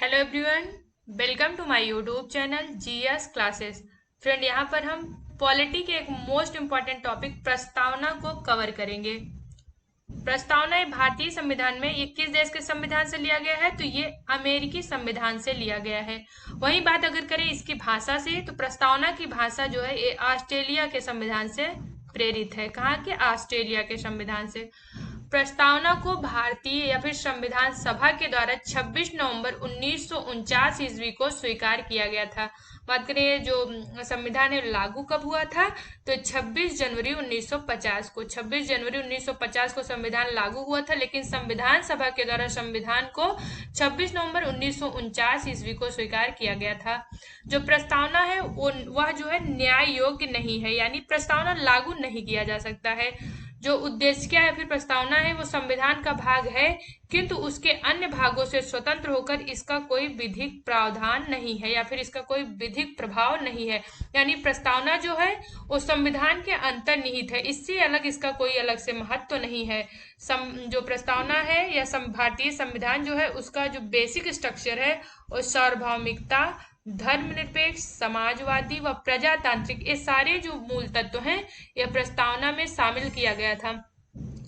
Hello everyone, welcome to my YouTube channel GS classes. Friend, यहाँ पर हम polity के एक मोस्ट इम्पॉर्टेंट टॉपिक प्रस्तावना को कवर करेंगे। प्रस्तावना ये भारतीय संविधान में ये किस देश के संविधान से लिया गया है? तो ये अमेरिकी संविधान से लिया गया है। वहीं बात अगर करें इसकी भाषा से, तो प्रस्तावना की भाषा जो है ये ऑस्ट्रेलिया के संविधान से प्रेरित है। कहाँ के? ऑस्ट्रेलिया के संविधान से। प्रस्तावना को भारतीय या फिर संविधान सभा के द्वारा 26 नवंबर 1949 ईस्वी को स्वीकार किया गया था। बात करें जो संविधान है लागू कब हुआ था, तो 26 जनवरी 1950 को 26 जनवरी 1950 को संविधान लागू हुआ था, लेकिन संविधान सभा के द्वारा संविधान को 26 नवंबर 1949 ईस्वी को स्वीकार किया गया था। जो प्रस्तावना है वह जो है न्याय योग्य नहीं है, यानी प्रस्तावना लागू नहीं किया जा सकता है। जो उद्देश्य या फिर प्रस्तावना है वो संविधान का भाग है, किंतु उसके अन्य भागों से स्वतंत्र होकर इसका कोई विधिक प्रावधान नहीं है या फिर इसका कोई विधिक प्रभाव नहीं है। यानी प्रस्तावना जो है वो संविधान के अंतर्निहित है, इससे अलग इसका कोई अलग से महत्व नहीं है। जो प्रस्तावना है या भारतीय संविधान जो है उसका जो बेसिक स्ट्रक्चर है वो सार्वभौमिकता, धर्मनिरपेक्ष, समाजवादी व प्रजातांत्रिक, ये सारे जो मूल तत्व हैं यह प्रस्तावना में शामिल किया गया था।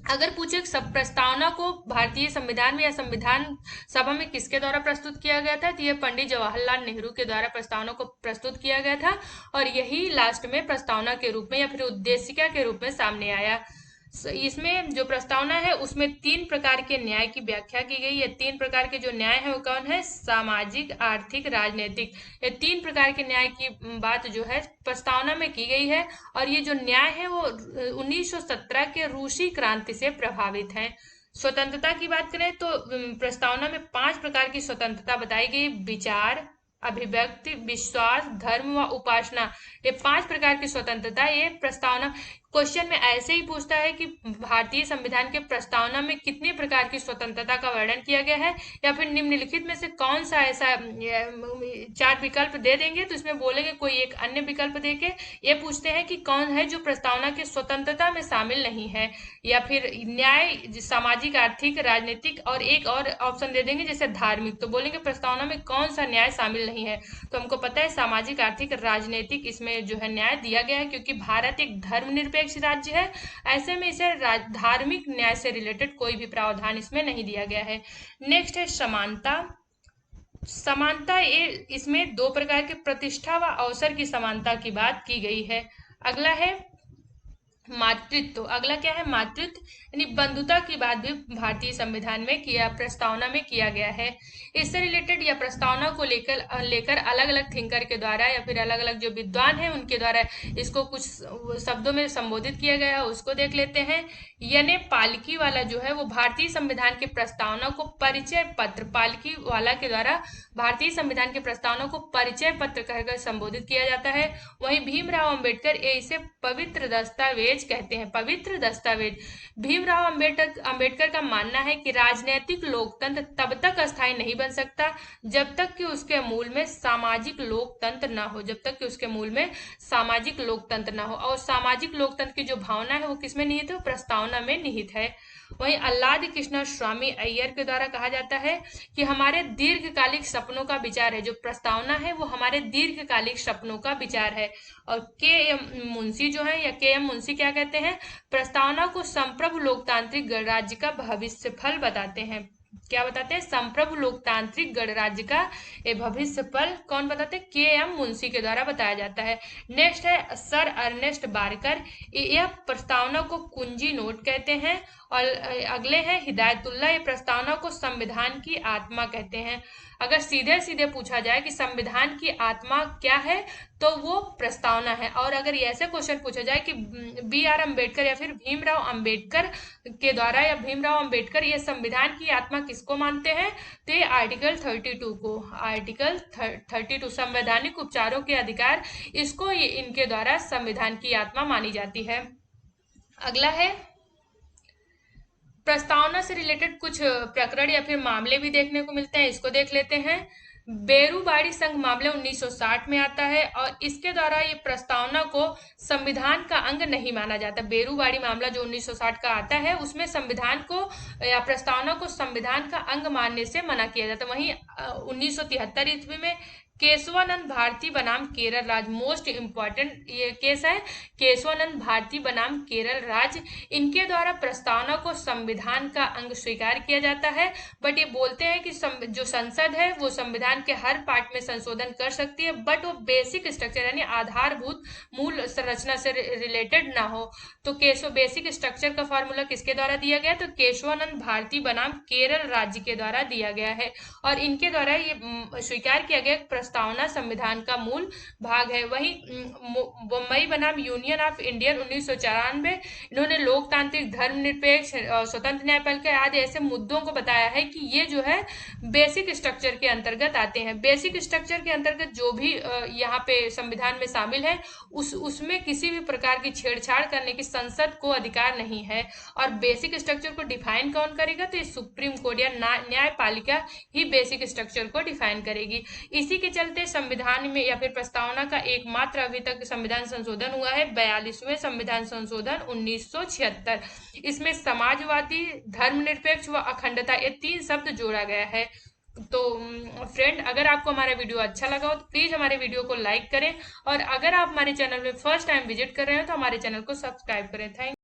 अगर पूछे सब प्रस्तावना को भारतीय संविधान में या संविधान सभा में किसके द्वारा प्रस्तुत किया गया था, तो यह पंडित जवाहरलाल नेहरू के द्वारा प्रस्तावना को प्रस्तुत किया गया था और यही लास्ट में प्रस्तावना के रूप में या फिर उद्देशिका के रूप में सामने आया। इसमें जो प्रस्तावना है उसमें 3 प्रकार के न्याय की व्याख्या की गई है। 3 प्रकार के जो न्याय है वो कौन है? सामाजिक, आर्थिक, राजनीतिक। ये 3 प्रकार के न्याय की बात जो है प्रस्तावना में की गई है और ये जो न्याय है वो 1917 के रूसी क्रांति से प्रभावित है। स्वतंत्रता की बात करें तो प्रस्तावना में 5 प्रकार की स्वतंत्रता बताई गई। विचार, अभिव्यक्ति, विश्वास, धर्म व उपासना, ये 5 प्रकार की स्वतंत्रता ये प्रस्तावना। क्वेश्चन में ऐसे ही पूछता है कि भारतीय संविधान के प्रस्तावना में कितने प्रकार की स्वतंत्रता का वर्णन किया गया है, या फिर निम्नलिखित में से कौन सा ऐसा 4 विकल्प दे देंगे तो इसमें बोलेंगे कोई एक अन्य विकल्प देके ये पूछते हैं कि कौन है जो प्रस्तावना की स्वतंत्रता में शामिल नहीं है, या फिर न्याय, सामाजिक, आर्थिक, राजनीतिक और एक और ऑप्शन दे देंगे जैसे धार्मिक, तो बोलेंगे प्रस्तावना में कौन सा न्याय शामिल नहीं है। तो हमको पता है सामाजिक, आर्थिक, राजनीतिक इसमें जो है न्याय दिया गया है, क्योंकि भारत एक धर्मनिरपेक्ष राज्य है। ऐसे में इसे धार्मिक न्याय से रिलेटेड कोई भी प्रावधान इसमें नहीं दिया गया है। नेक्स्ट है समानता। समानता ये इसमें 2 प्रकार के प्रतिष्ठा व अवसर की समानता की बात की गई है। अगला है मातृत्व। अगला क्या है? मातृत्व, यानी बंधुता की बात भी भारतीय संविधान में किया, प्रस्तावना में किया गया है। इससे रिलेटेड या प्रस्तावना को लेकर अलग अलग थिंकर के द्वारा या फिर अलग अलग जो विद्वान हैं उनके द्वारा इसको कुछ शब्दों में संबोधित किया गया है, उसको देख लेते हैं। यानी पालकी वाला जो है वो भारतीय संविधान के प्रस्तावना को परिचय पत्र, पालकी वाला के द्वारा भारतीय संविधान के प्रस्तावना को परिचय पत्र कहकर संबोधित किया जाता है। वहीं भीमराव अंबेडकर इसे पवित्र दस्तावेज कहते हैं। पवित्र दस्तावेज। भीमराव अंबेडकर का मानना है कि राजनीतिक लोकतंत्र तब तक अस्थायी नहीं बन सकता जब तक कि उसके मूल में सामाजिक लोकतंत्र न हो, जब तक कि उसके मूल में सामाजिक लोकतंत्र न हो। और सामाजिक लोकतंत्र की जो भावना है वो किसमें निहित है? प्रस्तावना में निहित है। वहीं अल्लाद कृष्ण स्वामी अय्यर के द्वारा कहा जाता है कि हमारे दीर्घकालिक सपनों का विचार है, जो प्रस्तावना है वो हमारे दीर्घकालिक सपनों का विचार है। और के एम मुंशी जो है या के एम मुंशी क्या कहते हैं? प्रस्तावना को संप्रभु लोकतांत्रिक गणराज्य का भविष्य फल बताते हैं। क्या बताते हैं? संप्रभु लोकतांत्रिक गणराज्य का ये भविष्य फल कौन बताते हैं? के एम मुंशी के द्वारा बताया जाता है। नेक्स्ट है सर अर्नेस्ट बारकर। यह प्रस्तावना को कुंजी नोट कहते हैं। और अगले हैं हिदायतुल्लाह। ये प्रस्तावना को संविधान की आत्मा कहते हैं। अगर सीधे सीधे पूछा जाए कि संविधान की आत्मा क्या है तो वो प्रस्तावना है। और अगर ऐसे क्वेश्चन पूछा जाए कि बी आर अम्बेडकर या फिर भीमराव अंबेडकर के द्वारा या भीमराव अंबेडकर ये संविधान की आत्मा किसको मानते हैं, तो ये आर्टिकल 32 को, आर्टिकल 32 संवैधानिक उपचारों के अधिकार, इसको ये इनके द्वारा संविधान की आत्मा मानी जाती है। अगला है प्रस्तावना से रिलेटेड कुछ प्रकरण या फिर मामले भी देखने को मिलते हैं, इसको देख लेते हैं। बेरूबाड़ी संघ मामला 1960 में आता है और इसके द्वारा ये प्रस्तावना को संविधान का अंग नहीं माना जाता। बेरूबाड़ी मामला जो 1960 का आता है उसमें संविधान को या प्रस्तावना को संविधान का अंग मानने से मना किया जाता। वहीं 1973 ईस्वी में केशवानंद भारती बनाम केरल राज्य, मोस्ट इंपॉर्टेंट ये केस है, केशवानंद भारती बनाम केरल राज्य, इनके द्वारा प्रस्तावना को संविधान का अंग स्वीकार किया जाता है। बट ये बोलते हैं कि जो संसद है वो संविधान के हर पार्ट में संशोधन कर सकती है, बट वो बेसिक स्ट्रक्चर यानी आधारभूत मूल संरचना से रिलेटेड ना हो। तो बेसिक स्ट्रक्चर का फॉर्मूला किसके द्वारा दिया गया? तो केशवानंद भारती बनाम केरल राज्य के द्वारा दिया गया है और इनके द्वारा ये स्वीकार किया गया प्रस्तावना संविधान का मूल भाग है। वहीं मुंबई बनाम यूनियन ऑफ इंडियन 1994, इन्होंने लोकतांत्रिक, धर्मनिरपेक्ष, स्वतंत्र न्यायपालिका आदि ऐसे मुद्दों को बताया है कि ये जो है बेसिक स्ट्रक्चर के अंतर्गत आते हैं। बेसिक स्ट्रक्चर के अंतर्गत जो भी यहाँ पे संविधान में शामिल है उसमें किसी भी प्रकार की छेड़छाड़ करने की संसद को अधिकार नहीं है। और बेसिक स्ट्रक्चर को डिफाइन कौन करेगा? तो ये सुप्रीम कोर्ट या न्यायपालिका ही बेसिक स्ट्रक्चर को डिफाइन करेगी। इसी के चलते संविधान में या फिर प्रस्तावना का एकमात्र अभी तक संविधान संशोधन हुआ है 42वें संविधान संशोधन 1976। इसमें समाजवादी, धर्मनिरपेक्ष व अखंडता ये 3 शब्द जोड़ा गया है। तो फ्रेंड, अगर आपको हमारा वीडियो अच्छा लगा हो तो प्लीज हमारे वीडियो को लाइक करें और अगर आप हमारे चैनल में फर्स्ट टाइम विजिट कर रहे हो तो हमारे चैनल को सब्सक्राइब करें। थैंक